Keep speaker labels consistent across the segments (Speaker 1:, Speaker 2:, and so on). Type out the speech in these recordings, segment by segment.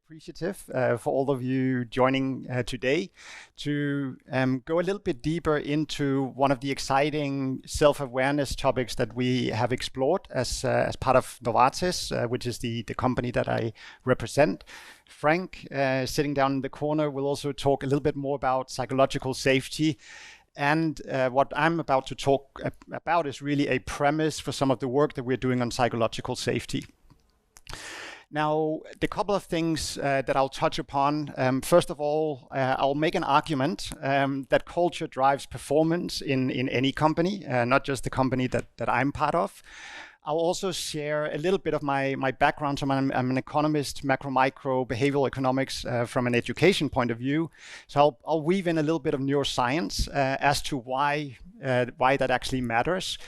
Speaker 1: appreciative for all of you joining today to go a little bit deeper into one of the exciting self-awareness topics that we have explored as part of Novartis, which is the company that I represent. Frank, sitting down in the corner, will also talk a little bit more about psychological safety. And what I'm about to talk about is really a premise for some of the work that we're doing on psychological safety. Now, the couple of things that I'll touch upon. First of all, I'll make an argument that culture drives performance in any company, not just the company that I'm part of. I'll also share a little bit of my background. So I'm an economist, macro-micro behavioral economics from an education point of view. So I'll weave in a little bit of neuroscience as to why that actually matters,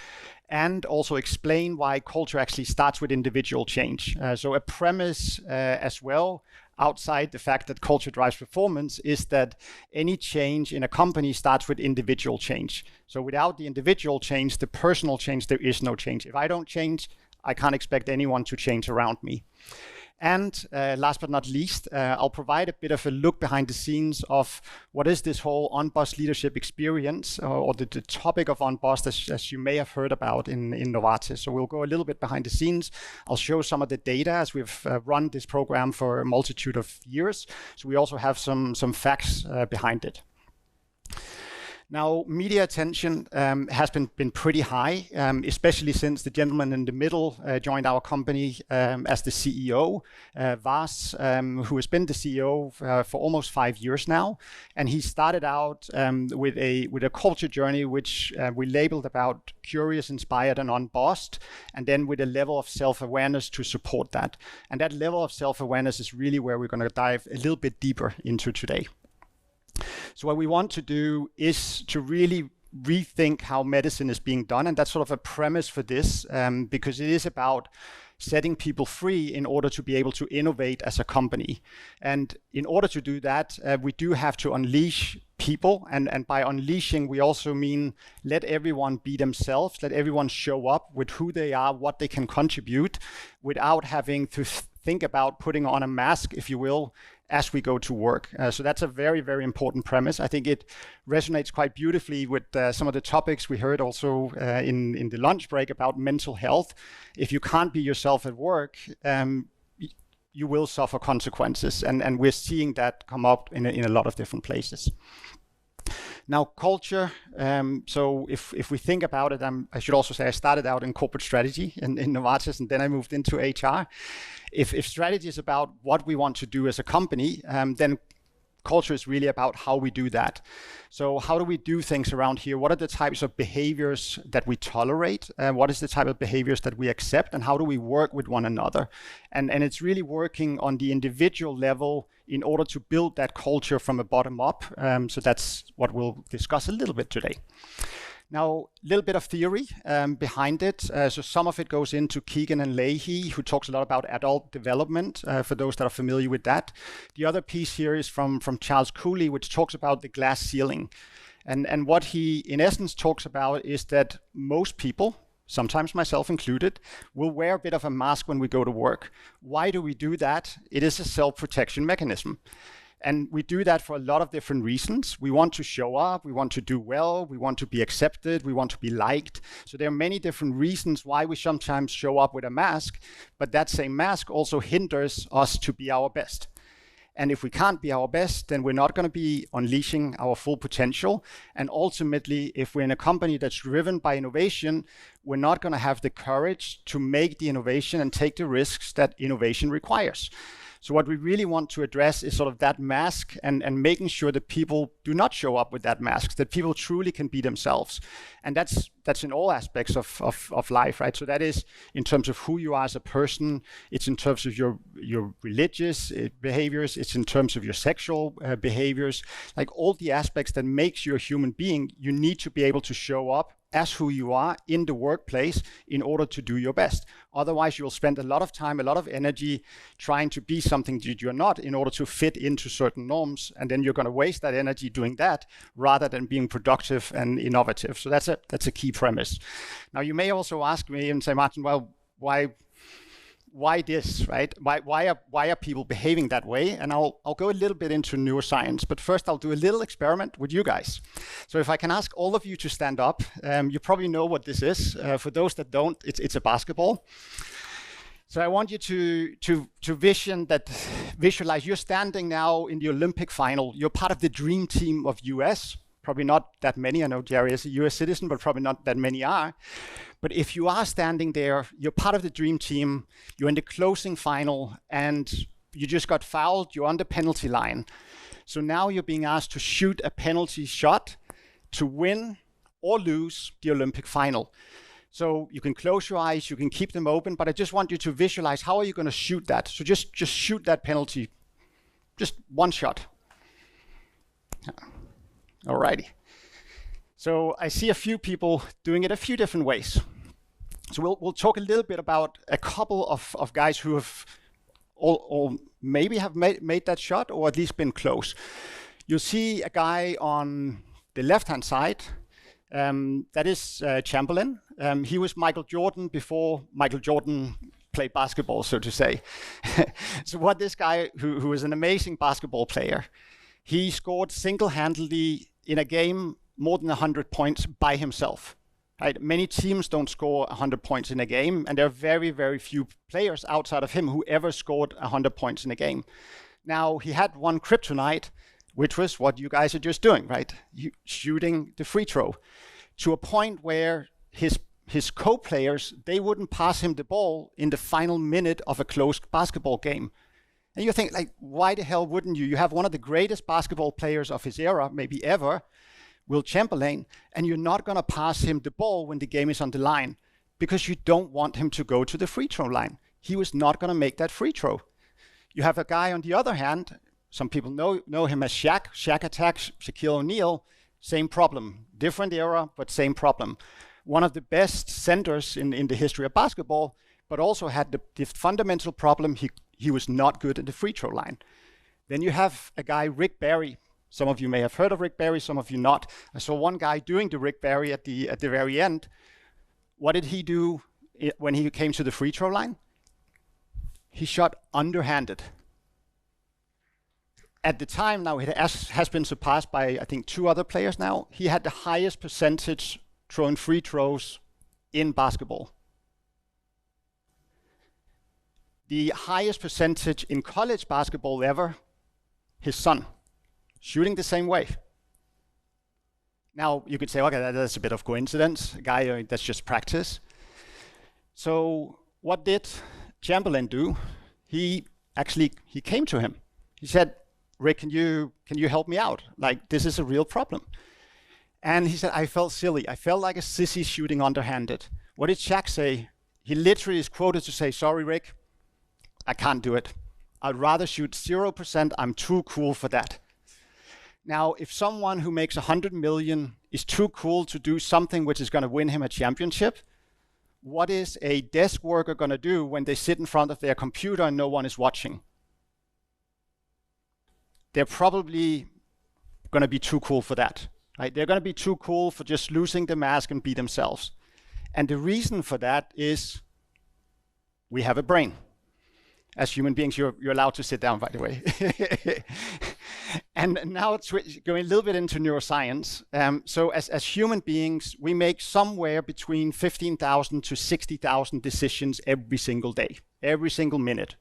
Speaker 1: and also explain why culture actually starts with individual change. So a premise as well, outside the fact that culture drives performance, is that any change in a company starts with individual change. So without the individual change, the personal change, there is no change. If I don't change, I can't expect anyone to change around me. And last but not least, I'll provide a bit of a look behind the scenes of what is this whole Unbossed leadership experience, or the topic of Unbossed, as you may have heard about in Novartis. So we'll go a little bit behind the scenes. I'll show some of the data, as we've run this program for a multitude of years. So we also have some facts behind it. Now, media attention has been pretty high, especially since the gentleman in the middle joined our company as the CEO, Vas, who has been the CEO for almost 5 years now. And he started out with a culture journey, which we labeled about curious, inspired, and unbossed, and then with a level of self-awareness to support that. And that level of self-awareness is really where we're going to dive a little bit deeper into today. So what we want to do is to really rethink how medicine is being done. And that's sort of a premise for this, because it is about setting people free in order to be able to innovate as a company. And in order to do that, we do have to unleash people. And by unleashing, we also mean let everyone be themselves, let everyone show up with who they are, what they can contribute, without having to think about putting on a mask, if you will, as we go to work. So that's a very, very important premise. I think it resonates quite beautifully with some of the topics we heard also in the lunch break about mental health. If you can't be yourself at work, you will suffer consequences. And we're seeing that come up in a lot of different places. Now, culture, so if we think about it, I should also say I started out in corporate strategy in Novartis, and then I moved into HR. If strategy is about what we want to do as a company, then culture is really about how we do that. So how do we do things around here? What are the types of behaviors that we tolerate? What is the type of behaviors that we accept? And how do we work with one another? And it's really working on the individual level in order to build that culture from a bottom up. So that's what we'll discuss a little bit today. Now, a little bit of theory behind it. So some of it goes into Keegan and Leahy, who talks a lot about adult development, for those that are familiar with that. The other piece here is from Charles Cooley, which talks about the glass ceiling. And what he, in essence, talks about is that most people, sometimes myself included, will wear a bit of a mask when we go to work. Why do we do that? It is a self-protection mechanism. And we do that for a lot of different reasons. We want to show up, we want to do well, we want to be accepted, we want to be liked. So there are many different reasons why we sometimes show up with a mask, but that same mask also hinders us to be our best. And if we can't be our best, then we're not going to be unleashing our full potential. And ultimately, if we're in a company that's driven by innovation, we're not going to have the courage to make the innovation and take the risks that innovation requires. So what we really want to address is sort of that mask and making sure that people do not show up with that mask, that people truly can be themselves. And that's in all aspects of life, right? So that is in terms of who you are as a person. It's in terms of your religious behaviors. It's in terms of your sexual behaviors. Like all the aspects that makes you a human being, you need to be able to show up as who you are in the workplace in order to do your best. Otherwise, you will spend a lot of time, a lot of energy trying to be something that you're not in order to fit into certain norms. And then you're going to waste that energy doing that rather than being productive and innovative. So that's a key premise. Now, you may also ask me and say, Martin, well, why why this, right? Why are people behaving that way? And I'll go a little bit into neuroscience, but first I'll do a little experiment with you guys. So if I can ask all of you to stand up, you probably know what this is. For those that don't, it's a basketball. So I want you to visualize you're standing now in the Olympic final. You're part of the dream team of US. Probably not that many. I know Jerry is a US citizen, but probably not that many are. But if you are standing there, you're part of the dream team, you're in the closing final, and you just got fouled, you're on the penalty line. So now you're being asked to shoot a penalty shot to win or lose the Olympic final. So you can close your eyes, you can keep them open, but I just want you to visualize, how are you going to shoot that? So just shoot that penalty, just one shot. Alrighty. So I see a few people doing it a few different ways. So we'll talk a little bit about a couple of guys who have or maybe have made that shot, or at least been close. You'll see a guy on the left-hand side. That is Chamberlain. He was Michael Jordan before Michael Jordan played basketball, so to say. So what this guy, who is an amazing basketball player, he scored single-handedly in a game more than 100 points by himself. Right? Many teams don't score 100 points in a game, and there are very, very few players outside of him who ever scored 100 points in a game. Now, he had one kryptonite, which was what you guys are just doing, right? Shooting the free throw, to a point where his co-players, they wouldn't pass him the ball in the final minute of a close basketball game. And you think, like, why the hell wouldn't you? You have one of the greatest basketball players of his era, maybe ever, Will Chamberlain, and you're not going to pass him the ball when the game is on the line because you don't want him to go to the free throw line. He was not going to make that free throw. You have a guy on the other hand, some people know him as Shaq. Shaq attacks Shaquille O'Neal, same problem. Different era, but same problem. One of the best centers in the history of basketball, but also had the fundamental problem, he was not good at the free throw line. Then you have a guy, Rick Barry. Some of you may have heard of Rick Barry, some of you not. I saw one guy doing the Rick Barry at the very end. What did he do when he came to the free throw line? He shot underhanded. At the time, now it has been surpassed by, I think, 2 other players now. He had the highest percentage throwing free throws in basketball. The highest percentage in college basketball ever, his son, shooting the same way. Now, you could say, okay, that's a bit of coincidence. A guy, that's just practice. So what did Chamberlain do? He came to him. He said, Rick, can you help me out? Like, this is a real problem. And he said, I felt silly. I felt like a sissy shooting underhanded. What did Shaq say? He literally is quoted to say, sorry, Rick, I can't do it. I'd rather shoot 0%. I'm too cool for that. Now, if someone who makes 100 million is too cool to do something which is going to win him a championship, what is a desk worker going to do when they sit in front of their computer and no one is watching? They're probably going to be too cool for that. Right? They're going to be too cool for just losing the mask and be themselves. And the reason for that is we have a brain. As human beings, you're allowed to sit down, by the way. And now it's going a little bit into neuroscience. So as human beings, we make somewhere between 15,000 to 60,000 decisions every single day, every single minute.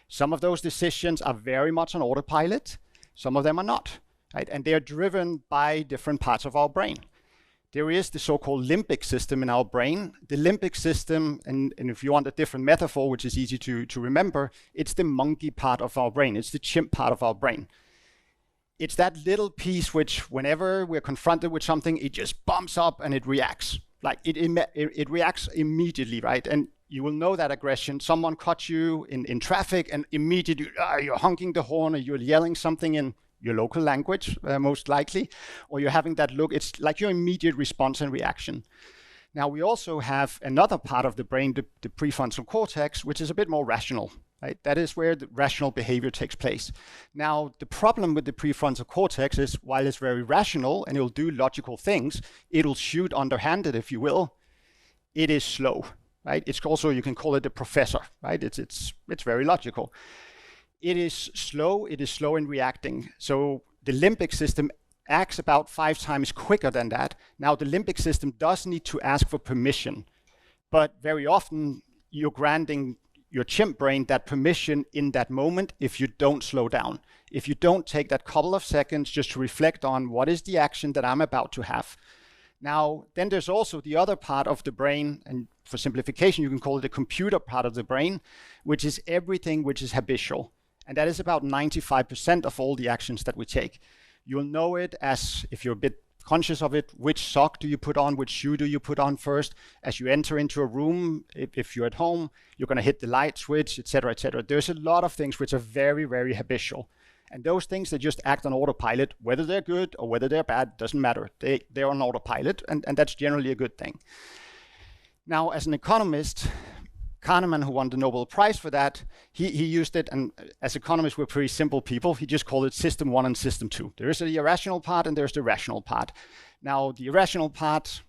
Speaker 1: Some of those decisions are very much on autopilot. Some of them are not. Right? And they are driven by different parts of our brain. There is the so-called limbic system in our brain. The limbic system, and if you want a different metaphor, which is easy to remember, it's the monkey part of our brain. It's the chimp part of our brain. It's that little piece which, whenever we're confronted with something, it just bumps up and it reacts. Like it reacts immediately, right? And you will know that aggression. Someone caught you in traffic and immediately you're honking the horn or you're yelling something in your local language, most likely, or you're having that look. It's like your immediate response and reaction. Now, we also have another part of the brain, the prefrontal cortex, which is a bit more rational. Right? That is where the rational behavior takes place. Now, the problem with the prefrontal cortex is, while it's very rational and it'll do logical things, it'll shoot underhanded, if you will, it is slow. right? It's also, you can call it a professor, right? It's very logical. It is slow in reacting. So the limbic system acts about 5 times quicker than that. Now the limbic system does need to ask for permission, but very often you're granting your chimp brain that permission in that moment if you don't slow down. If you don't take that couple of seconds just to reflect on what is the action that I'm about to have. Now, then there's also the other part of the brain, and for simplification, you can call it the computer part of the brain, which is everything which is habitual. And that is about 95% of all the actions that we take. You'll know it as, if you're a bit conscious of it, which sock do you put on, which shoe do you put on first? As you enter into a room, if you're at home, you're going to hit the light switch, etc., etc. There's a lot of things which are very, very habitual. And those things that just act on autopilot, whether they're good or whether they're bad, doesn't matter. They're on autopilot, and that's generally a good thing. Now, as an economist, Kahneman, who won the Nobel Prize for that, he used it, and as economists, we're pretty simple people. He just called it system 1 and system 2. There is the irrational part and there's the rational part. Now, the irrational part,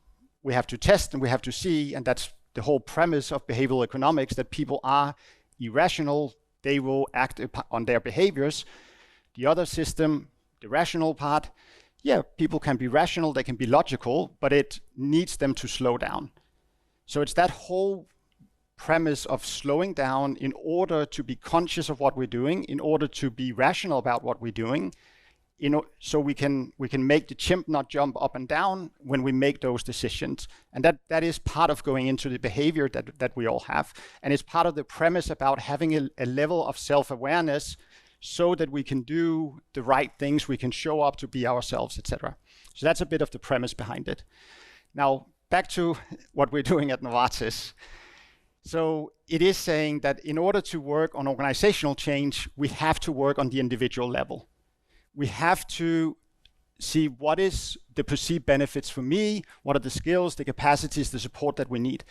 Speaker 1: we have to test and we have to see, and that's the whole premise of behavioral economics, that people are irrational. They will act on their behaviors. The other system, the rational part, yeah, people can be rational, they can be logical, but it needs them to slow down. So it's that whole premise of slowing down in order to be conscious of what we're doing, in order to be rational about what we're doing, so we can make the chimp not jump up and down when we make those decisions. And that is part of going into the behavior that we all have. And it's part of the premise about having a level of self-awareness so that we can do the right things, we can show up to be ourselves, etc. So that's a bit of the premise behind it. Now, back to what we're doing at Novartis. So it is saying that in order to work on organizational change, we have to work on the individual level. We have to see what is the perceived benefits for me, what are the skills, the capacities, the support that we need.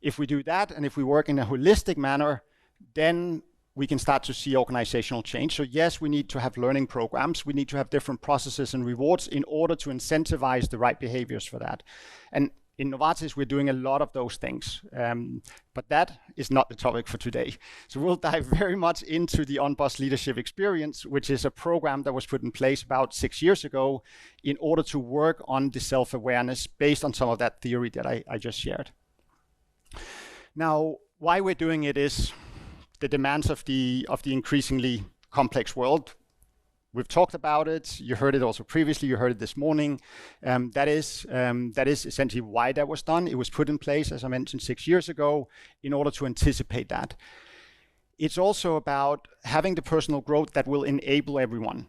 Speaker 1: If we do that, and if we work in a holistic manner, then we can start to see organizational change. So yes, we need to have learning programs. We need to have different processes and rewards in order to incentivize the right behaviors for that. And in Novartis, we're doing a lot of those things, but that is not the topic for today. So we'll dive very much into the Unbossed Leadership Experience, which is a program that was put in place about 6 years ago in order to work on the self-awareness based on some of that theory that I just shared. Now, why we're doing it is the demands of the increasingly complex world. We've talked about it. You heard it also previously. You heard it this morning. That is essentially why that was done. It was put in place, as I mentioned, 6 years ago, in order to anticipate that. It's also about having the personal growth that will enable everyone.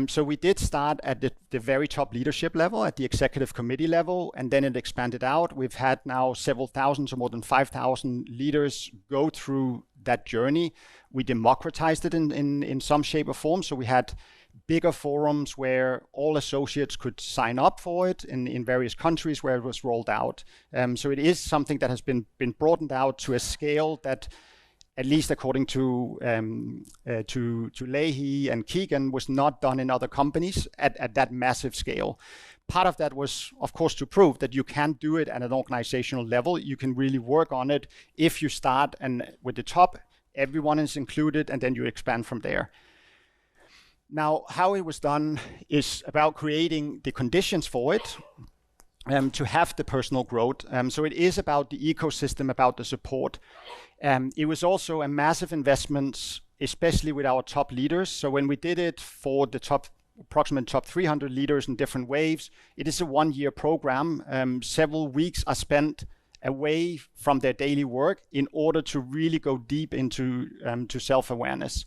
Speaker 1: So we did start at the very top leadership level, at the executive committee level, and then it expanded out. We've had now several thousand, so more than 5,000 leaders go through that journey. We democratized it in some shape or form. So we had bigger forums where all associates could sign up for it in various countries where it was rolled out. So it is something that has been broadened out to a scale that, at least according to Leahy and Keegan, was not done in other companies at that massive scale. Part of that was, of course, to prove that you can do it at an organizational level. You can really work on it if you start and with the top, everyone is included, and then you expand from there. Now, how it was done is about creating the conditions for it. To have the personal growth. So it is about the ecosystem, about the support. It was also a massive investment, especially with our top leaders. So when we did it for the approximate top 300 leaders in different waves, it is a 1-year program. Several weeks are spent away from their daily work in order to really go deep into to self-awareness.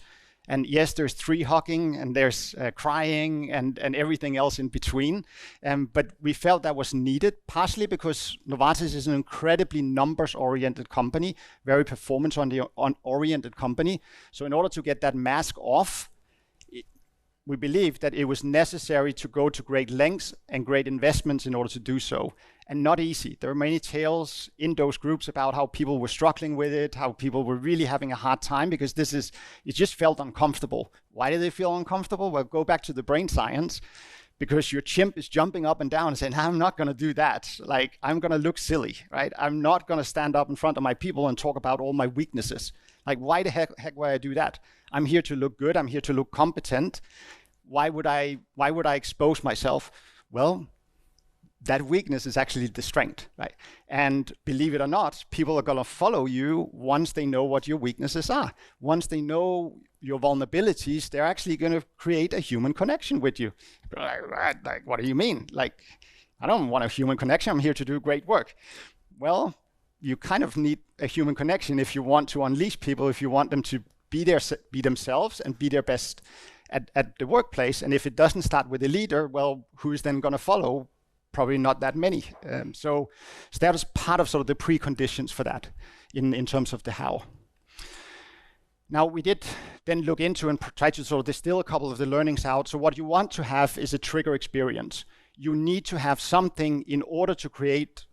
Speaker 1: And yes, there's tree hugging and there's crying and everything else in between. But we felt that was needed, partially because Novartis is an incredibly numbers-oriented company, very performance-oriented company. So in order to get that mask off, we believed that it was necessary to go to great lengths and great investments in order to do so. And not easy. There are many tales in those groups about how people were struggling with it, how people were really having a hard time because it just felt uncomfortable. Why did they feel uncomfortable? Well, go back to the brain science. because your chimp is jumping up and down and saying, I'm not going to do that. Like, I'm going to look silly, right? I'm not going to stand up in front of my people and talk about all my weaknesses. Like, why the heck would I do that? I'm here to look good. I'm here to look competent. Why would I expose myself? Well, that weakness is actually the strength, right? And believe it or not, people are going to follow you once they know what your weaknesses are. Once they know your vulnerabilities, they're actually going to create a human connection with you. Like, what do you mean? Like, I don't want a human connection. I'm here to do great work. Well, you kind of need a human connection if you want to unleash people, if you want them to be themselves and be their best at the workplace. And if it doesn't start with a leader, well, who's then going to follow? Probably not that many. So that was part of sort of the preconditions for that in terms of the how. Now, we did then look into and try to sort of distill a couple of the learnings out. So what you want to have is a trigger experience. You need to have something in order to create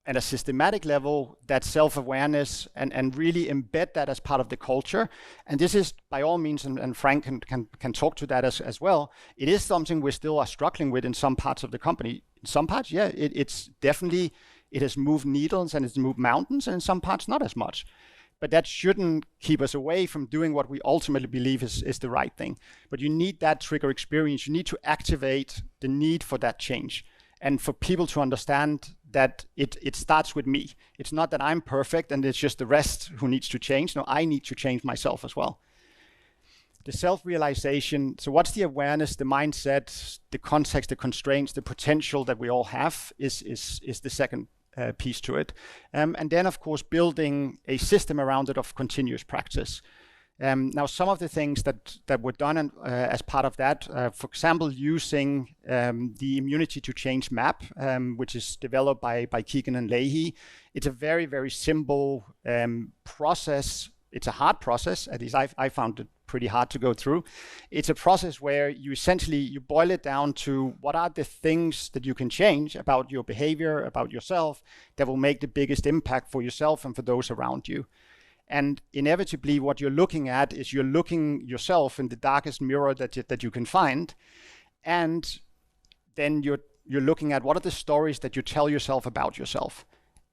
Speaker 1: at a systematic level that self-awareness and really embed that as part of the culture. And this is by all means, and Frank can talk to that as well, it is something we still are struggling with in some parts of the company. In some parts, yeah, it's definitely, it has moved needles and it's moved mountains, and in some parts not as much. But that shouldn't keep us away from doing what we ultimately believe is the right thing. But you need that trigger experience. You need to activate the need for that change. And for people to understand that it starts with me. It's not that I'm perfect and it's just the rest who needs to change. No, I need to change myself as well. The self-realization, so what's the awareness, the mindset, the context, the constraints, the potential that we all have is the second piece to it. And then, of course, building a system around it of continuous practice. Now, some of the things that were done as part of that, for example, using the immunity to change map, which is developed by Keegan and Leahy. It's a very, very simple process. It's a hard process, at least I found it pretty hard to go through. It's a process where you essentially boil it down to what are the things that you can change about your behavior, about yourself, that will make the biggest impact for yourself and for those around you. And inevitably, what you're looking at is you're looking yourself in the darkest mirror that you can find, and then you're looking at what are the stories that you tell yourself about yourself,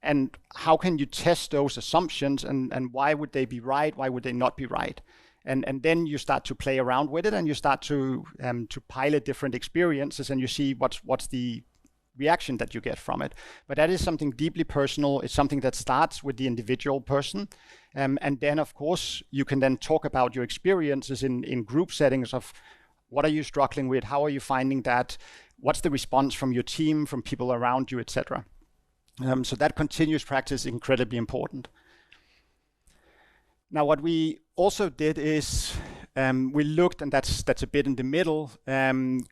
Speaker 1: and how can you test those assumptions, and why would they be right, why would they not be right, and then you start to play around with it, and you start to pilot different experiences, and you see what's the reaction that you get from it. But that is something deeply personal. It's something that starts with the individual person. And then, of course, you can then talk about your experiences in group settings of what are you struggling with? How are you finding that? What's the response from your team, from people around you, etc. So that continuous practice is incredibly important. Now, what we also did is we looked, and that's a bit in the middle,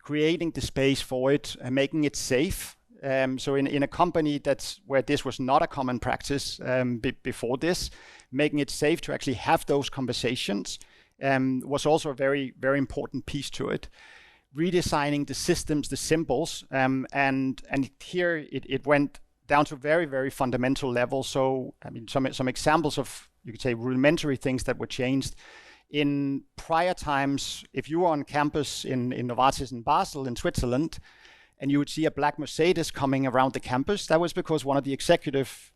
Speaker 1: creating the space for it and making it safe. So in a company where this was not a common practice before this, making it safe to actually have those conversations was also a very, very important piece to it. Redesigning the systems, the symbols, and here it went down to very, very fundamental level. So I mean, some examples of, you could say, rudimentary things that were changed. In prior times, if you were on campus in Novartis in Basel in Switzerland, and you would see a black Mercedes coming around the campus, that was because one of the executive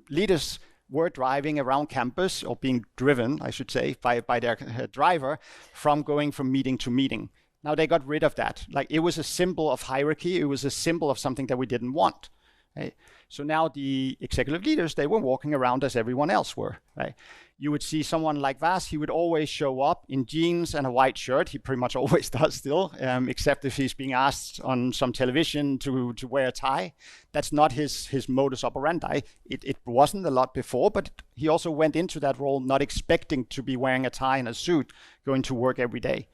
Speaker 1: leaders were driving around campus, or being driven, I should say, by their driver, from going from meeting to meeting. Now they got rid of that. Like, it was a symbol of hierarchy. It was a symbol of something that we didn't want. Right? So now the executive leaders, they were walking around as everyone else were. Right? You would see someone like Vas, he would always show up in jeans and a white shirt. He pretty much always does still, except if he's being asked on some television to wear a tie. That's not his modus operandi. It wasn't a lot before, but he also went into that role not expecting to be wearing a tie and a suit, going to work every day.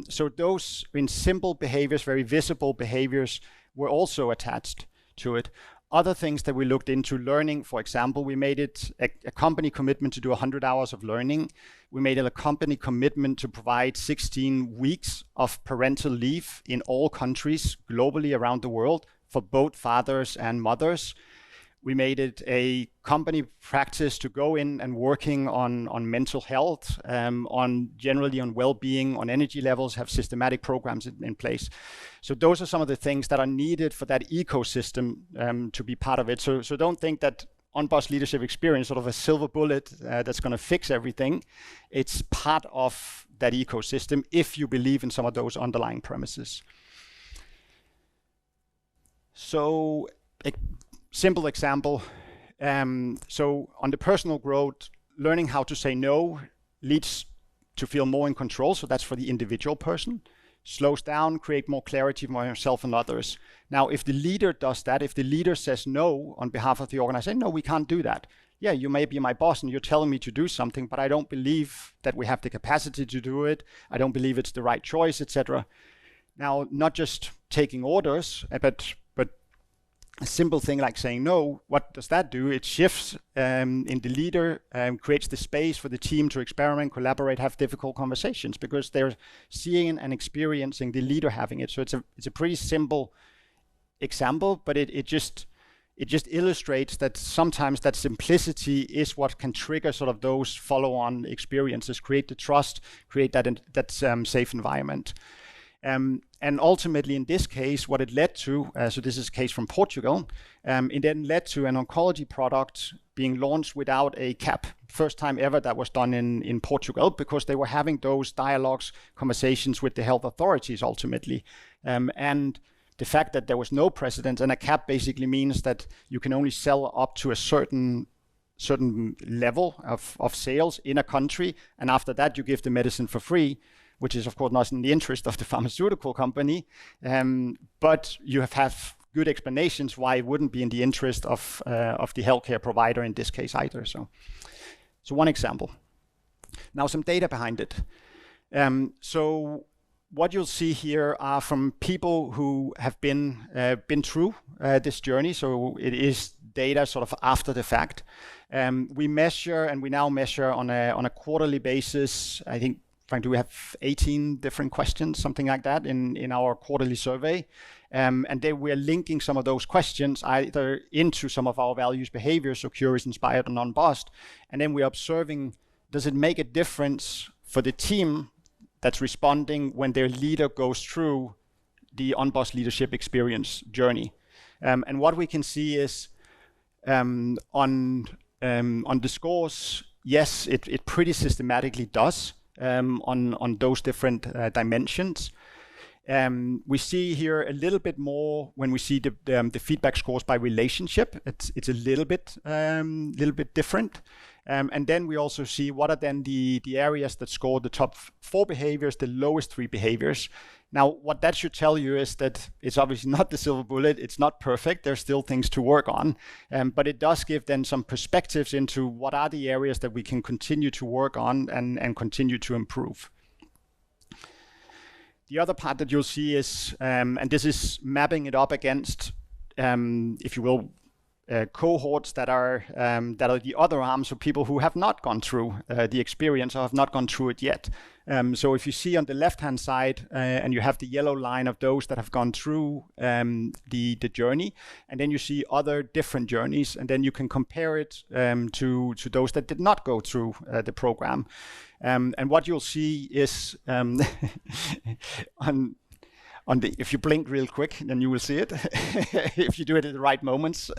Speaker 1: So those, in simple behaviors, very visible behaviors, were also attached to it. Other things that we looked into, learning, for example, we made it a company commitment to do 100 hours of learning. We made it a company commitment to provide 16 weeks of parental leave in all countries globally around the world for both fathers and mothers. We made it a company practice to go in and working on mental health, on generally on well-being, on energy levels, have systematic programs in place. So those are some of the things that are needed for that ecosystem to be part of it. So don't think that Unbossed leadership experience, sort of a silver bullet that's going to fix everything. It's part of that ecosystem if you believe in some of those underlying premises. So a simple example. So on the personal growth, learning how to say no leads to feel more in control. So that's for the individual person. Slows down, create more clarity for yourself and others. Now, if the leader does that, if the leader says no on behalf of the organization, no, we can't do that. Yeah, you may be my boss and you're telling me to do something, but I don't believe that we have the capacity to do it. I don't believe it's the right choice, etc. Now, not just taking orders, but a simple thing like saying no, what does that do? It shifts in the leader, creates the space for the team to experiment, collaborate, have difficult conversations because they're seeing and experiencing the leader having it. So it's a pretty simple example, but it just illustrates that sometimes that simplicity is what can trigger sort of those follow-on experiences, create the trust, create that safe environment. And ultimately, in this case, what it led to, so this is a case from Portugal, it then led to an oncology product being launched without a cap. First time ever that was done in Portugal because they were having those dialogues, conversations with the health authorities ultimately. And the fact that there was no precedent, and a cap basically means that you can only sell up to a certain level of sales in a country, and after that you give the medicine for free, which is of course not in the interest of the pharmaceutical company, but you have good explanations why it wouldn't be in the interest of the healthcare provider in this case either. So one example. Now some data behind it. So what you'll see here are from people who have been through this journey. So it is data sort of after the fact. We measure, and we now measure on a quarterly basis. I think, Frank, do we have 18 different questions, something like that, in our quarterly survey? And then we're linking some of those questions either into some of our values, behaviors, so curious, inspired, and unbossed. And then we're observing, does it make a difference for the team that's responding when their leader goes through the Unbossed leadership experience journey? And what we can see is on the scores, yes, it pretty systematically does on those different dimensions. We see here a little bit more when we see the feedback scores by relationship. It's a little bit different. And then we also see what are then the areas that score the top 4 behaviors, the lowest 3 behaviors. Now, what that should tell you is that it's obviously not the silver bullet. It's not perfect. There's still things to work on. But it does give then some perspectives into what are the areas that we can continue to work on and continue to improve. The other part that you'll see is, and this is mapping it up against, if you will, cohorts that are the other arm, so people who have not gone through the experience or have not gone through it yet. So if you see on the left-hand side, and you have the yellow line of those that have gone through the journey, and then you see other different journeys, and then you can compare it to those that did not go through the program. And what you'll see is if you blink real quick, then you will see it. If you do it at the right moments,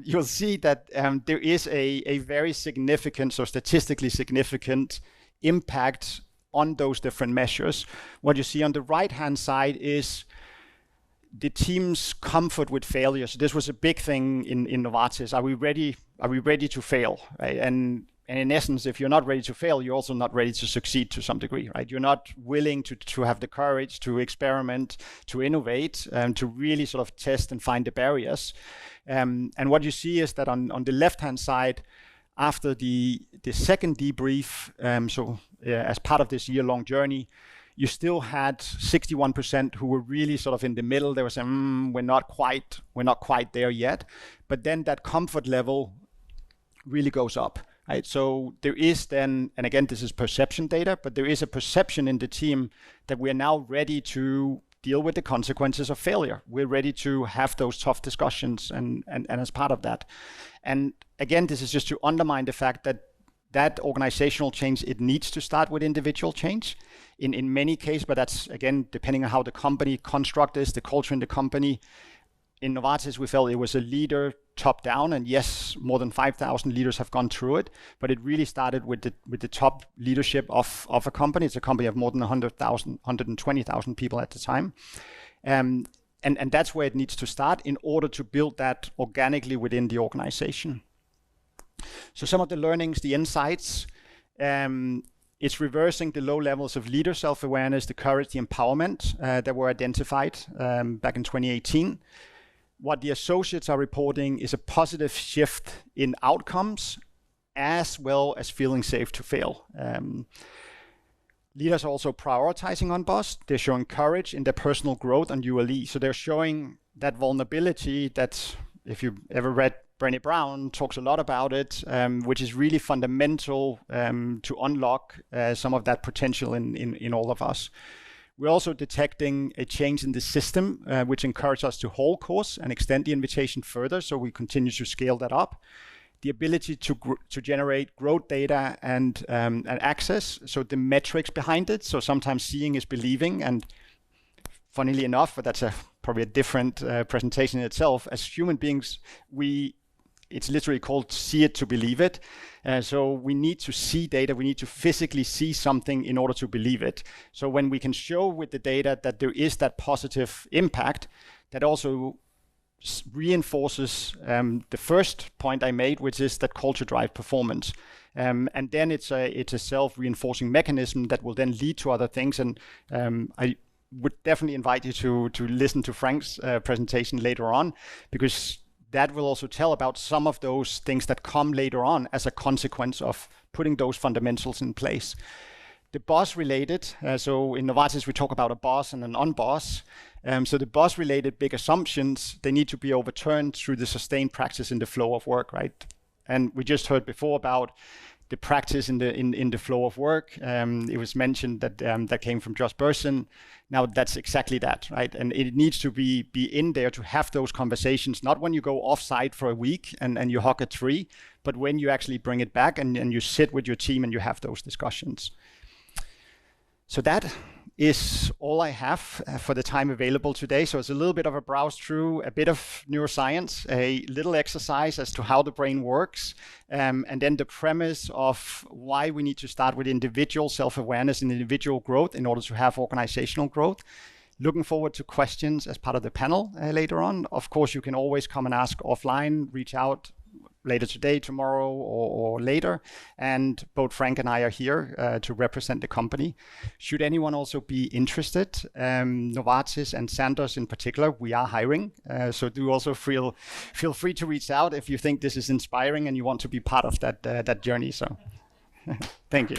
Speaker 1: you'll see that there is a very significant, so statistically significant impact on those different measures. What you see on the right-hand side is the team's comfort with failure. So this was a big thing in Novartis. Are we ready to fail? Right? And in essence, if you're not ready to fail, you're also not ready to succeed to some degree, right? You're not willing to have the courage to experiment, to innovate, to really sort of test and find the barriers. And what you see is that on the left-hand side, after the second debrief, as part of this year-long journey, you still had 61% who were really sort of in the middle. They were saying, we're not quite there yet. But then that comfort level really goes up. Right, so there is then, and again, this is perception data, but there is a perception in the team that we are now ready to deal with the consequences of failure. We're ready to have those tough discussions and as part of that. And again, this is just to undermine the fact that organizational change, it needs to start with individual change in many cases, but that's, again, depending on how the company construct is, the culture in the company. In Novartis, we felt it was a leader top down, and yes, more than 5,000 leaders have gone through it, but it really started with the top leadership of a company. It's a company of more than 120,000 people at the time. And that's where it needs to start in order to build that organically within the organization. So some of the learnings, the insights, it's reversing the low levels of leader self-awareness, the courage, the empowerment that were identified back in 2018. What the associates are reporting is a positive shift in outcomes as well as feeling safe to fail. Leaders are also prioritizing Unbossed. They're showing courage in their personal growth on ULE. So they're showing that vulnerability that, if you've ever read Brené Brown, talks a lot about it, which is really fundamental to unlock some of that potential in all of us. We're also detecting a change in the system, which encourages us to hold course and extend the invitation further, so we continue to scale that up. The ability to generate growth data and access, so the metrics behind it. So sometimes seeing is believing, and funnily enough, but that's probably a different presentation in itself. As human beings, it's literally called see it to believe it. So we need to see data, we need to physically see something in order to believe it. So when we can show with the data that there is that positive impact, that also reinforces the first point I made, which is that culture drives performance. And then it's a self-reinforcing mechanism that will then lead to other things. And I would definitely invite you to listen to Frank's presentation later on, because that will also tell about some of those things that come later on as a consequence of putting those fundamentals in place. The boss related, so in Novartis we talk about a boss and an unboss. So the boss related big assumptions, they need to be overturned through the sustained practice in the flow of work, right? And we just heard before about the practice in the flow of work. It was mentioned that that came from Josh Bersin. Now that's exactly that, right? And it needs to be in there to have those conversations, not when you go off-site for a week and you hug a tree, but when you actually bring it back and you sit with your team and you have those discussions. So that is all I have for the time available today. So it's a little bit of a browse through, a bit of neuroscience, a little exercise as to how the brain works, and then the premise of why we need to start with individual self-awareness and individual growth in order to have organizational growth. Looking forward to questions as part of the panel later on. Of course, you can always come and ask offline, reach out later today, tomorrow, or later. And both Frank and I are here to represent the company. Should anyone also be interested, Novartis and Sandoz in particular, we are hiring. So do also feel free to reach out if you think this is inspiring and you want to be part of that journey. So thank you.